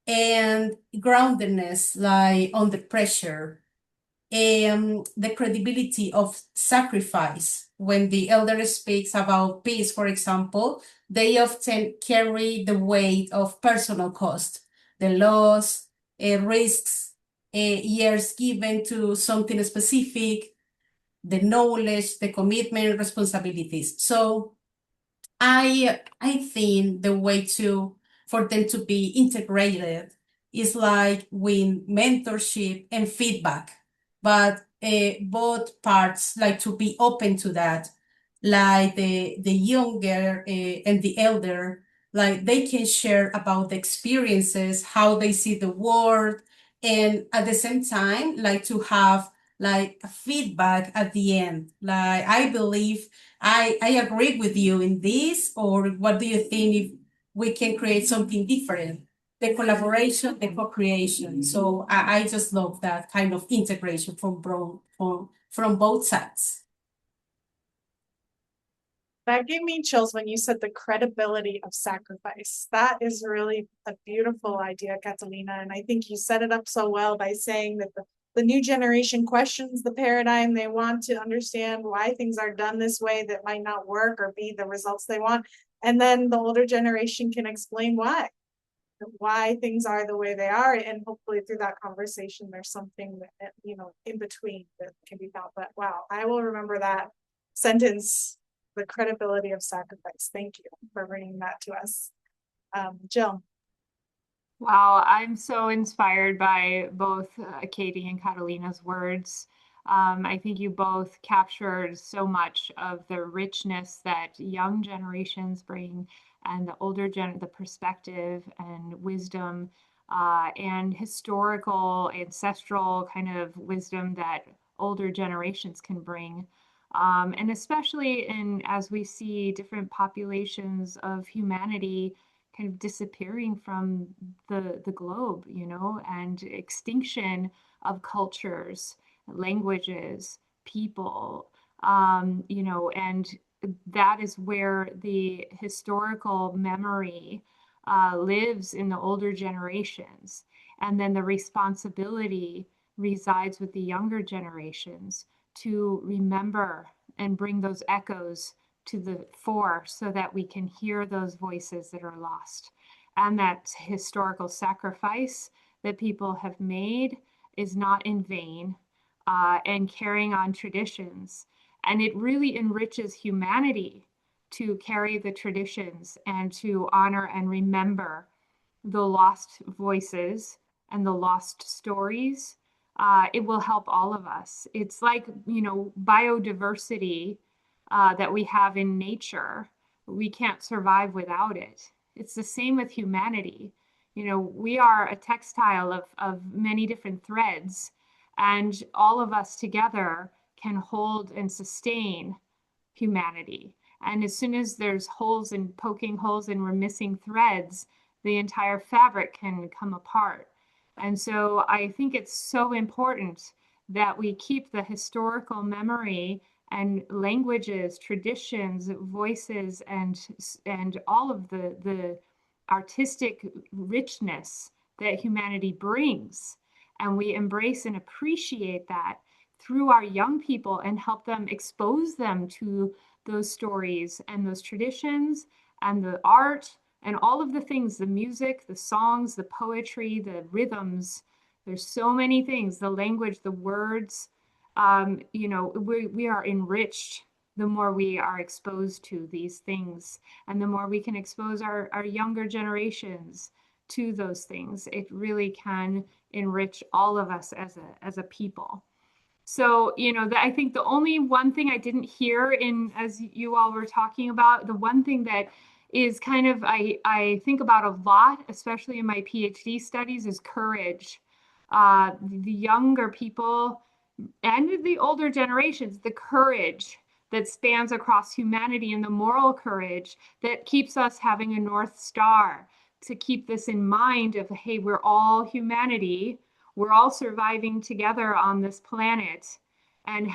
and groundedness like under pressure, the credibility of sacrifice. When the elder speaks about peace, for example, they often carry the weight of personal cost, the loss, risks, years given to something specific, the knowledge, the commitment, responsibilities. So I think the way for them to be integrated is like with mentorship and feedback, but both parts like to be open to that, like the younger and the elder, like they can share about the experiences, how they see the world, and at the same time, like to have like feedback at the end. Like I believe I agree with you in this, or what do you think if we can create something different? The collaboration, the co-creation. So I just love that kind of integration from both sides. That gave me chills when you said the credibility of sacrifice. That is really a beautiful idea, Catalina. And I think you set it up so well by saying that the new generation questions the paradigm. They want to understand why things are done this way that might not work or be the results they want. And then the older generation can explain why things are the way they are. And hopefully through that conversation, there's something that, in between that can be found. But wow, I will remember that sentence, the credibility of sacrifice. Thank you for bringing that to us. Jill. Wow, I'm so inspired by both Katy and Catalina's words. I think you both captured so much of the richness that young generations bring and the perspective and wisdom and historical, ancestral kind of wisdom that older generations can bring. And especially as we see different populations of humanity kind of disappearing from the globe, and extinction of cultures, languages, people, and that is where the historical memory lives in the older generations. And then the responsibility resides with the younger generations to remember and bring those echoes to the fore so that we can hear those voices that are lost. And that historical sacrifice that people have made is not in vain, and carrying on traditions. And it really enriches humanity to carry the traditions and to honor and remember the lost voices and the lost stories. It will help all of us. It's like, biodiversity that we have in nature. We can't survive without it. It's the same with humanity. We are a textile of many different threads, and all of us together can hold and sustain humanity. And as soon as there's poking holes and we're missing threads, the entire fabric can come apart. And so I think it's so important that we keep the historical memory and languages, traditions, voices, and all of the artistic richness that humanity brings. And we embrace and appreciate that through our young people and help them expose them to those stories and those traditions and the art and all of the things, the music, the songs, the poetry, the rhythms. There's so many things, the language, the words. We are enriched the more we are exposed to these things, and the more we can expose our younger generations to those things. It really can enrich all of us as a people. So, I think the only one thing I didn't hear as you all were talking about, the one thing that is kind of, I think about a lot, especially in my PhD studies, is courage. The younger people and the older generations, the courage that spans across humanity and the moral courage that keeps us having a North Star, to keep this in mind of, hey, we're all humanity. We're all surviving together on this planet, and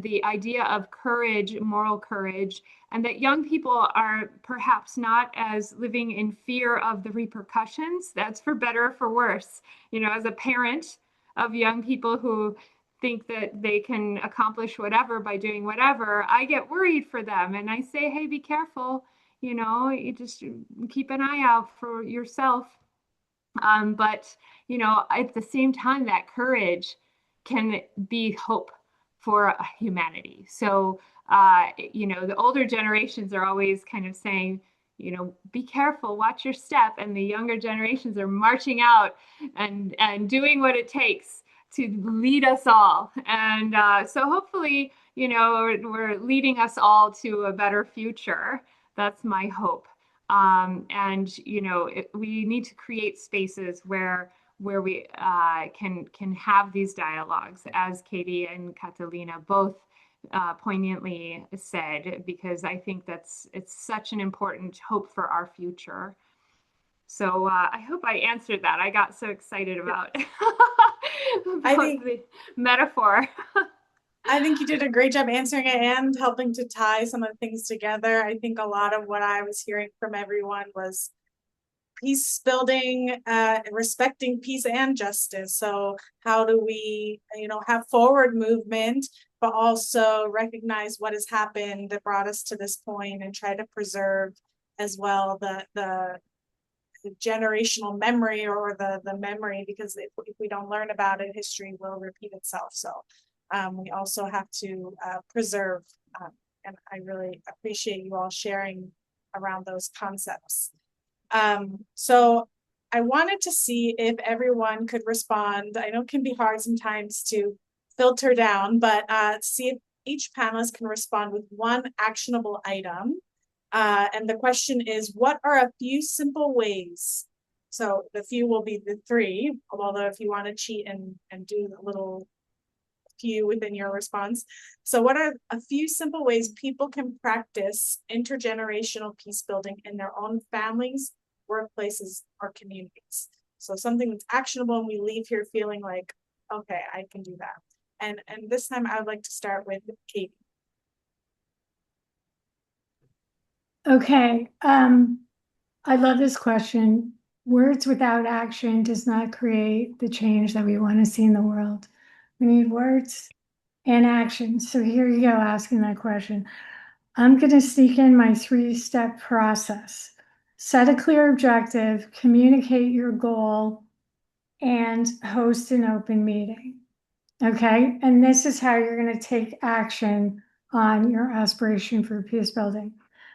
the idea of courage, moral courage, and that young people are perhaps not as living in fear of the repercussions. That's for better or for worse. As a parent of young people who think that they can accomplish whatever by doing whatever, I get worried for them, and I say, hey, be careful. You just keep an eye out for yourself. But at the same time, that courage can be hope for humanity. So, the older generations are always kind of saying, be careful, watch your step. And the younger generations are marching out and doing what it takes to lead us all. And so hopefully, we're leading us all to a better future. That's my hope. We need to create spaces where we can have these dialogues, as Katy and Catalina both poignantly said, because I think it's such an important hope for our future. So I hope I answered that. I got so excited about, the metaphor. I think you did a great job answering it and helping to tie some of the things together. I think a lot of what I was hearing from everyone was peace building, respecting peace and justice. So how do we, have forward movement, but also recognize what has happened that brought us to this point, and try to preserve as well the generational memory, or the memory, because if we don't learn about it, history will repeat itself. So we also have to preserve, and I really appreciate you all sharing around those concepts. So I wanted to see if everyone could respond. I know it can be hard sometimes to filter down, but see if each panelist can respond with one actionable item. And the question is, what are a few simple ways? So the few will be the three, although if you want to cheat and do a little few within your response. So what are a few simple ways people can practice intergenerational peace building in their own families, workplaces, or communities? So something that's actionable, and we leave here feeling like, okay, I can do that. And this time I would like to start with Katy. Okay. I love this question. Words without action does not create the change that we want to see in the world. We need words and action. So here you go, asking that question. I'm going to sneak in my 3-step process. Set a clear objective, communicate your goal, and host an open meeting. Okay, and this is how you're going to take action on your aspiration for peace building.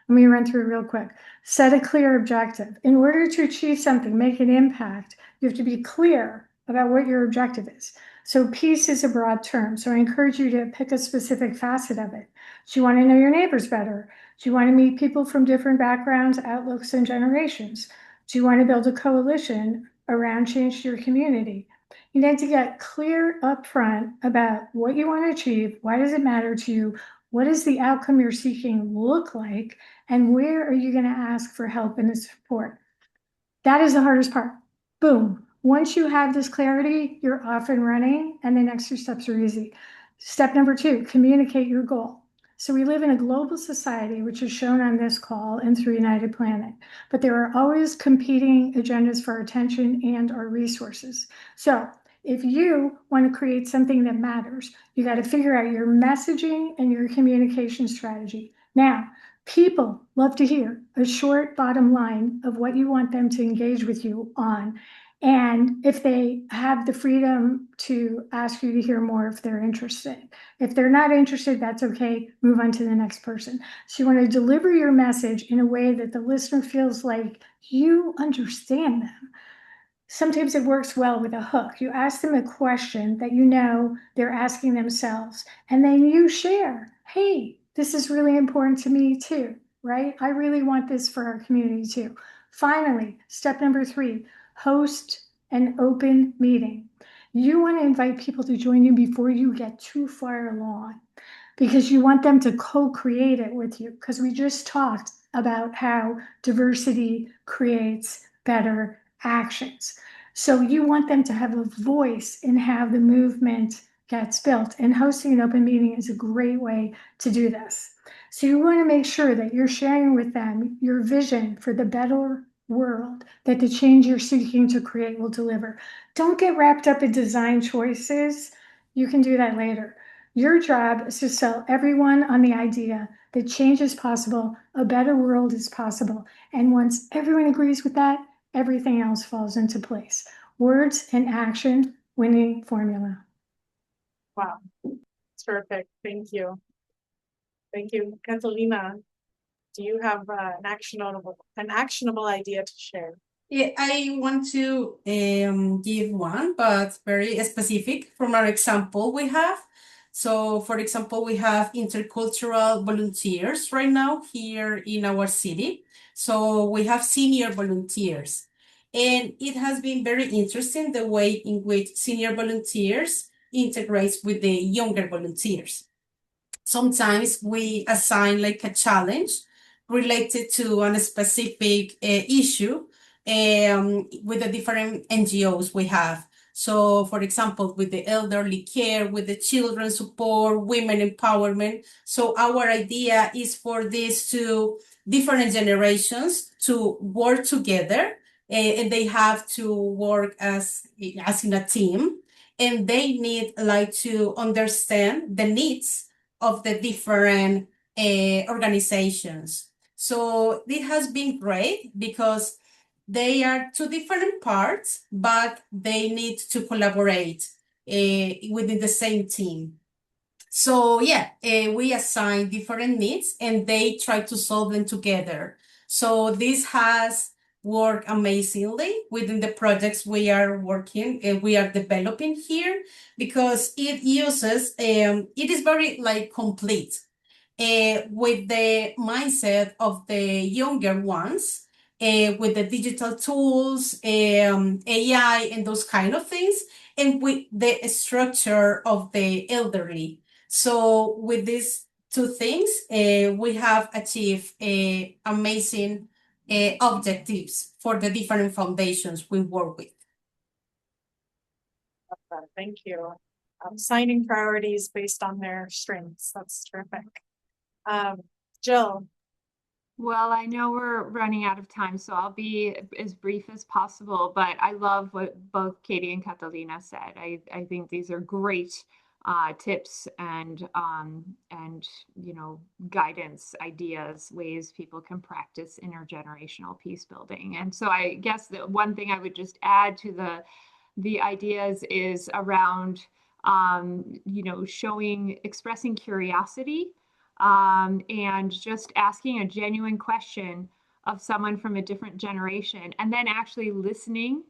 Let me run through real quick. Set a clear objective. In order to achieve something, make an impact, you have to be clear about what your objective is. So peace is a broad term. So I encourage you to pick a specific facet of it. Do you want to know your neighbors better? Do you want to meet people from different backgrounds, outlooks, and generations? Do you want to build a coalition around change to your community? You need to get clear up front about what you want to achieve. Why does it matter to you? What does the outcome you're seeking look like? And where are you going to ask for help and support? That is the hardest part. Boom. Once you have this clarity, you're off and running, and the next 2 steps are easy. Step number 2, communicate your goal. So we live in a global society, which is shown on this call and through United Planet, but there are always competing agendas for our attention and our resources. So if you want to create something that matters, you got to figure out your messaging and your communication strategy. Now, people love to hear a short bottom line of what you want them to engage with you on. And if they have the freedom to ask you to hear more if they're interested. If they're not interested, that's okay. Move on to the next person. So you want to deliver your message in a way that the listener feels like you understand them. Sometimes it works well with a hook. You ask them a question that you know they're asking themselves, and then you share, hey, this is really important to me too, right? I really want this for our community too. Finally, step number 3, host an open meeting. You want to invite people to join you before you get too far along, because you want them to co-create it with you, because we just talked about how diversity creates better actions. So you want them to have a voice in how the movement gets built, and hosting an open meeting is a great way to do this. So you want to make sure that you're sharing with them your vision for the better world that the change you're seeking to create will deliver. Don't get wrapped up in design choices. You can do that later. Your job is to sell everyone on the idea that change is possible, a better world is possible. And once everyone agrees with that, everything else falls into place. Words and action, winning formula. Wow, terrific. Thank you. Thank you. Catalina, do you have an actionable idea to share? Yeah, I want to give one, but very specific from our example we have. So, for example, we have intercultural volunteers right now here in our city. So we have senior volunteers. And it has been very interesting the way in which senior volunteers integrates with the younger volunteers. Sometimes we assign like a challenge related to a specific issue with the different NGOs we have. So, for example, with the elderly care, with the children support, women empowerment. So our idea is for these 2 different generations to work together, and they have to work as in a team, and they need like to understand the needs of the different organizations. So it has been great because they are 2 different parts, but they need to collaborate within the same team. So yeah, we assign different needs and they try to solve them together. So this has worked amazingly within the projects we are working and we are developing here, because it uses, it is very like complete with the mindset of the younger ones, with the digital tools, AI and those kind of things, and with the structure of the elderly. So with these 2 things, we have achieved amazing objectives for the different foundations we work with. Thank you. Assigning priorities based on their strengths. That's terrific. Jill. Well, I know we're running out of time, so I'll be as brief as possible, but I love what both Katy and Catalina said. I think these are great tips and guidance, ideas, ways people can practice intergenerational peace building. And so I guess the one thing I would just add to the ideas is around, expressing curiosity, and just asking a genuine question of someone from a different generation, and then actually listening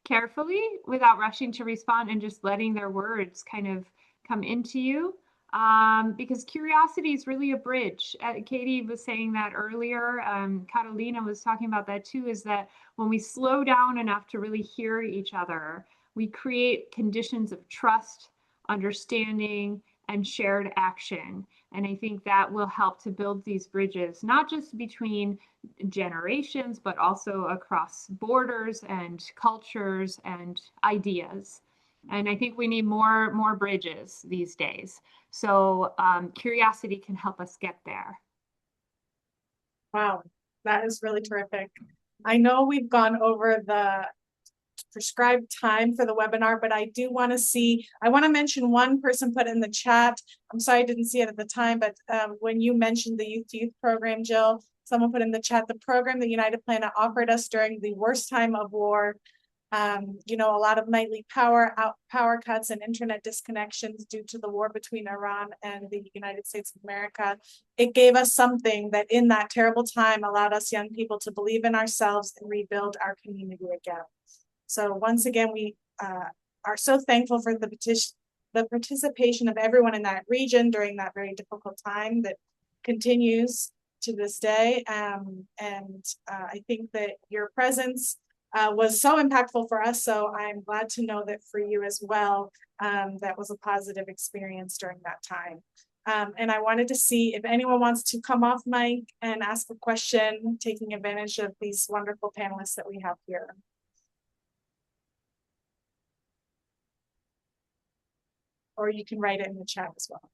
carefully without rushing to respond and just letting their words kind of come into you. Because curiosity is really a bridge. Katy was saying that earlier. Catalina was talking about that too, is that when we slow down enough to really hear each other, we create conditions of trust, understanding, and shared action. And I think that will help to build these bridges, not just between generations, but also across borders and cultures and ideas. And I think we need more bridges these days. So curiosity can help us get there. Wow, that is really terrific. I know we've gone over the prescribed time for the webinar, but I want to mention one person put in the chat. I'm sorry I didn't see it at the time, but when you mentioned the Youth to Youth program, Jill, someone put in the chat, the program that United Planet offered us during the worst time of war. A lot of nightly power cuts and internet disconnections due to the war between Iran and the United States of America. It gave us something that in that terrible time allowed us young people to believe in ourselves and rebuild our community again. So once again, we are so thankful for the participation of everyone in that region during that very difficult time that continues to this day. I think that your presence was so impactful for us. So I'm glad to know that for you as well, that was a positive experience during that time. And I wanted to see if anyone wants to come off mic and ask a question, taking advantage of these wonderful panelists that we have here. Or you can write it in the chat as well.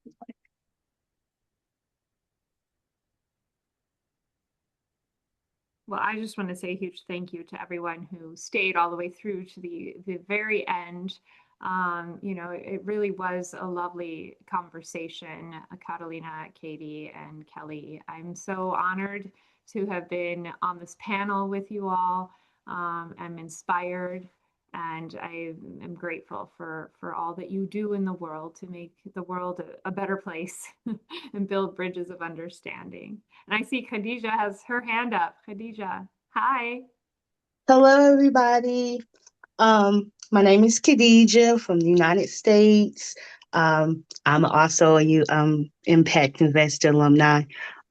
Well, I just want to say a huge thank you to everyone who stayed all the way through to the very end. It really was a lovely conversation, Catalina, Katy, and Kelly. I'm so honored to have been on this panel with you all. I'm inspired, and I am grateful for all that you do in the world to make the world a better place and build bridges of understanding. And I see Khadija has her hand up. Khadija, hi. Hello, everybody. My name is Khadija from the United States. I'm also a Impact Investor alumni.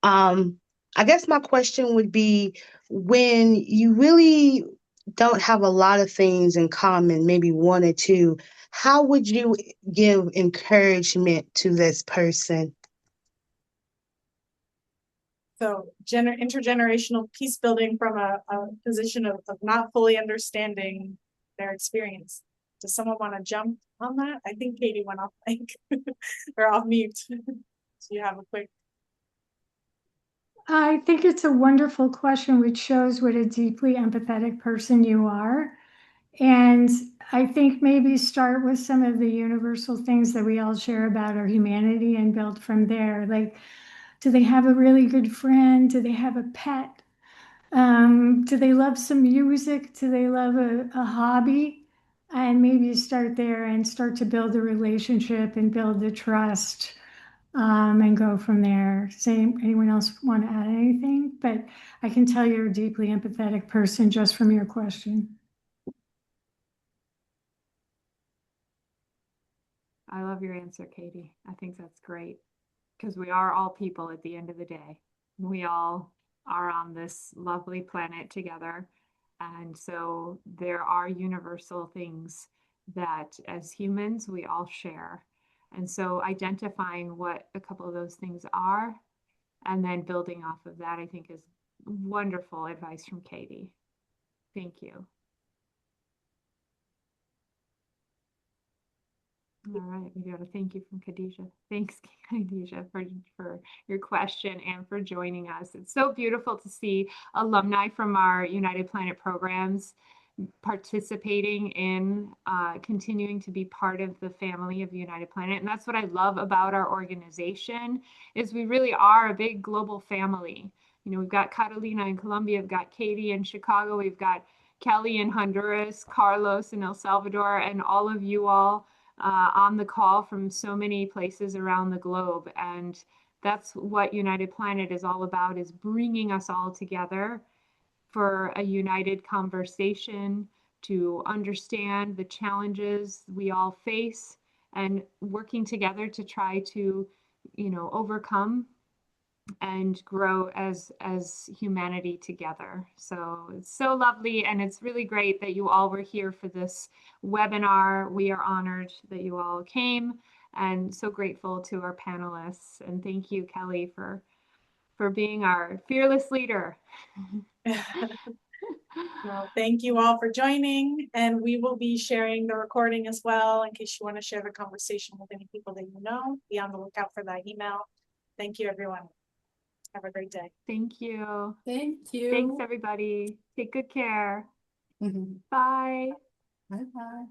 I guess my question would be, when you really don't have a lot of things in common, maybe one or two, how would you give encouragement to this person? So intergenerational peace building from a position of not fully understanding their experience. Does someone want to jump on that? I think Katy went off mic or off mute. So you have a quick. I think it's a wonderful question, which shows what a deeply empathetic person you are. And I think maybe start with some of the universal things that we all share about our humanity and build from there. Like, do they have a really good friend? Do they have a pet? Do they love some music? Do they love a hobby? And maybe start there and start to build a relationship and build the trust, and go from there. Anyone else want to add anything? But I can tell you're a deeply empathetic person just from your question. I love your answer, Katy. I think that's great, because we are all people at the end of the day. We all are on this lovely planet together. And so there are universal things that as humans, we all share. And so identifying what a couple of those things are and then building off of that, I think, is wonderful advice from Katy. Thank you. All right, we got a thank you from Khadija. Thanks, Khadija, for your question and for joining us. It's so beautiful to see alumni from our United Planet programs participating in continuing to be part of the family of United Planet. And that's what I love about our organization, is we really are a big global family. We've got Catalina in Colombia, we've got Katy in Chicago, we've got Kelly in Honduras, Carlos in El Salvador, and all of you all on the call from so many places around the globe. And that's what United Planet is all about, is bringing us all together for a united conversation to understand the challenges we all face and working together to try to, overcome and grow as humanity together. So it's so lovely, and it's really great that you all were here for this webinar. We are honored that you all came, and so grateful to our panelists. And thank you, Kelly, for being our fearless leader. Well, thank you all for joining, and we will be sharing the recording as well in case you want to share the conversation with any people that you know. Be on the lookout for that email. Thank you, everyone. Have a great day. Thank you. Thank you. Thanks, everybody. Take good care. Mhm. Bye. Bye bye.